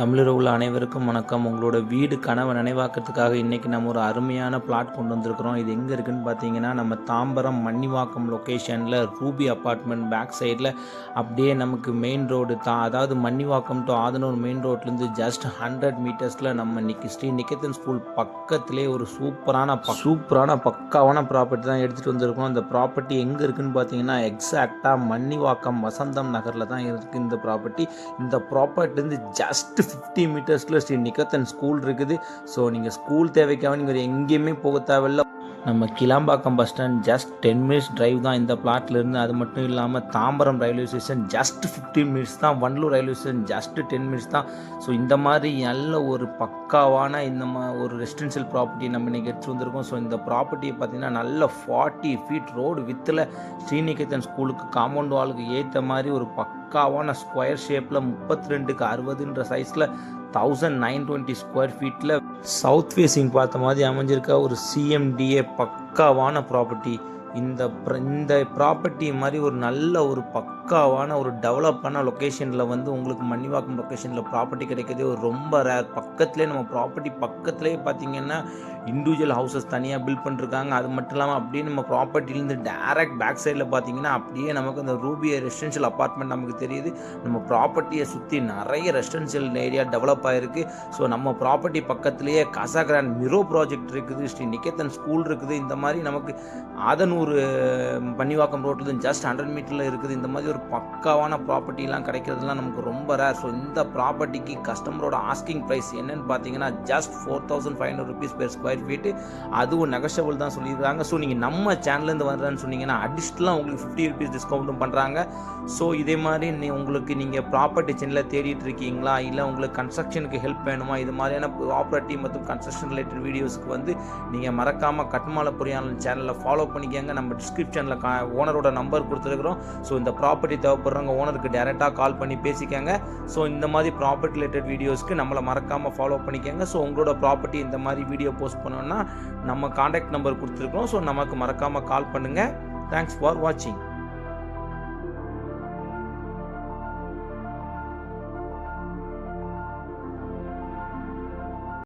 தமிழர் உள்ள அனைவருக்கும் வணக்கம். உங்களோட வீடு கனவை நினைவாக்கிறதுக்காக இன்றைக்கி நம்ம ஒரு அருமையான பிளாட் கொண்டு வந்திருக்கிறோம். இது எங்கே இருக்குதுன்னு பார்த்தீங்கன்னா, நம்ம தாம்பரம் மன்னிவாக்கம் லொக்கேஷனில் ரூபி அப்பார்ட்மெண்ட் பேக் சைடில் அப்படியே நமக்கு மெயின் ரோடு அதாவது மன்னிவாக்கம் டு ஆதனூர் மெயின் ரோட்லேருந்து ஜஸ்ட் 100 மீட்டர்ஸில் நம்ம இன்றைக்கி ஸ்ரீ நிகேதன் ஸ்கூல் பக்கத்திலே ஒரு சூப்பரான பக்காவான ப்ராப்பர்ட்டி தான் எடுத்துகிட்டு வந்திருக்கோம். இந்த ப்ராப்பர்ட்டி எங்கே இருக்குதுன்னு பார்த்தீங்கன்னா, எக்ஸாக்டாக மன்னிவாக்கம் வசந்தம் நகரில் தான் இருக்குது இந்த ப்ராப்பர்ட்டி. இந்த ப்ராப்பர்ட்டிலேருந்து ஜஸ்ட் 50 மீட்டர்ஸில் ஸ்ரீ நிகேதன் ஸ்கூல் இருக்குது. ஸோ நீங்கள் ஸ்கூல் தேவைக்காக நீங்கள் எங்கேயுமே போக தேவையில்லை. நம்ம Kilambakkam bus stand just 10 minutes drive தான் இந்த பிளாட்லேருந்து. அது மட்டும் இல்லாமல் Tambaram railway station just 15 minutes தான். Vandalur railway station just 10 minutes தான். ஸோ இந்த மாதிரி நல்ல ஒரு பக்காவான ஒரு ரெசிடென்ஷியல் ப்ராப்பர்ட்டி நம்ம இன்றைக்கி எடுத்து வந்திருக்கோம். ஸோ இந்த ப்ராப்பர்ட்டியை பார்த்திங்கன்னா நல்ல 40 ஃபீட் ரோடு வித்தில் ஸ்ரீநிகேதன் ஸ்கூலுக்கு காம்பவுண்ட் வாலுக்கு ஏற்ற மாதிரி ஒரு பக்காவான ஸ்கொயர் ஷேப்பில் 32க்கு 60ன்ற சைஸில் 1920 ஸ்கொயர் ஃபீட்டில் சவுத் ஃபேஸிங் பார்த்த மாதிரி அமைஞ்சிருக்க ஒரு சிஎம்டிஏ பக்காவான ப்ராப்பர்ட்டி. இந்த ப்ராப்பர்ட்டி மாதிரி ஒரு நல்ல ஒரு பக்காவான ஒரு டெவலப்பான லொக்கேஷனில் உங்களுக்கு மன்னிவாக்கம் லொக்கேஷனில் ப்ராப்பர்ட்டி கிடைக்கிறதே ஒரு ரொம்ப ரேர். பக்கத்துலேயே நம்ம ப்ராப்பர்ட்டி பக்கத்துலேயே பார்த்திங்கன்னா இண்டிவிஜுவல் ஹவுசஸ் தனியாக பில்ட் பண்ணிருக்காங்க. அது மட்டும் இல்லாமல் அப்படியே நம்ம ப்ராப்பர்ட்டிலேருந்து டேரக்ட் பேக் சைடில் பார்த்திங்கன்னா அப்படியே நமக்கு இந்த ரூபி ரெசிடென்ஷியல் அப்பார்ட்மெண்ட் நமக்கு தெரியுது. நம்ம ப்ராப்பர்ட்டியை சுற்றி நிறைய ரெசிடென்ஷியல் ஏரியா டெவலப் ஆகிருக்கு. ஸோ நம்ம ப்ராப்பர்ட்டி பக்கத்துலேயே கசா கிராண்ட் மிரோ ப்ராஜெக்ட் இருக்குது, ஸ்ரீ நிகேதன் ஸ்கூல் இருக்குது. இந்த மாதிரி நமக்கு ஆதனூர் மன்னிவாக்கம் ரோட்லேருந்து ஜஸ்ட் 100 மீட்டரில் இருக்குது. இந்த மாதிரி ஒரு பக்காவான ப்ராப்பர்ட்டிலாம் கிடைக்கிறதுலாம் நமக்கு ரொம்ப ரேர். ஸோ இந்த ப்ராப்பர்ட்டிக்கு கஸ்டமரோட ஆஸ்கிங் ப்ரைஸ் என்னன்னு பார்த்தீங்கன்னா just 4500 rupees per square feet. அதுவும் நெகஷியபிள் தான் சொல்லியிருக்காங்க. ஸோ நீங்கள் நம்ம சேனல்லேருந்து வர்றேன்னு சொன்னீங்கன்னா அடிஷ்னலாக உங்களுக்கு 50 rupees டிஸ்கவுண்ட்டும் பண்ணுறாங்க. ஸோ இதே மாதிரி நீங்கள் ப்ராப்பர்ட்டி சேனலில் தேடிட்டு இருக்கீங்களா, இல்லை உங்களுக்கு கன்ஸ்ட்ரக்ஷனுக்கு ஹெல்ப் வேணுமா, இது மாதிரியான ப்ராப்பர்ட்டி மற்றும் கன்ஸ்ட்ரக்ஷன் ரிலேட்டட் வீடியோஸ்க்கு நீங்கள் மறக்காமல் கட்டுமால பொறியாளர் சேனலை ஃபாலோ பண்ணிக்கங்க. நம்ம டிஸ்கிரிப்ஷனில் ஓனரோட நம்பர் கொடுத்துருக்குறோம். ஸோ இந்த ப்ராப்பர்ட்டி தேவைப்படுறவங்க ஓனருக்கு டேரெக்டாக கால் பண்ணி பேசிக்கங்க. ஸோ இந்த மாதிரி ப்ராப்பர்ட்டி ரிலேட்டட் வீடியோஸ்க்கு நம்மளை மறக்காமல் ஃபாலோ பண்ணிக்கங்க. ஸோ உங்களோட ப்ராப்பர்ட்டி இந்த மாதிரி வீடியோ போஸ்ட் பண்ணோன்னா நம்ம கான்டாக்ட் நம்பர் கொடுத்துருக்கோம். ஸோ நமக்கு மறக்காமல் கால் பண்ணுங்கள். தேங்க்ஸ் ஃபார் வாட்சிங்.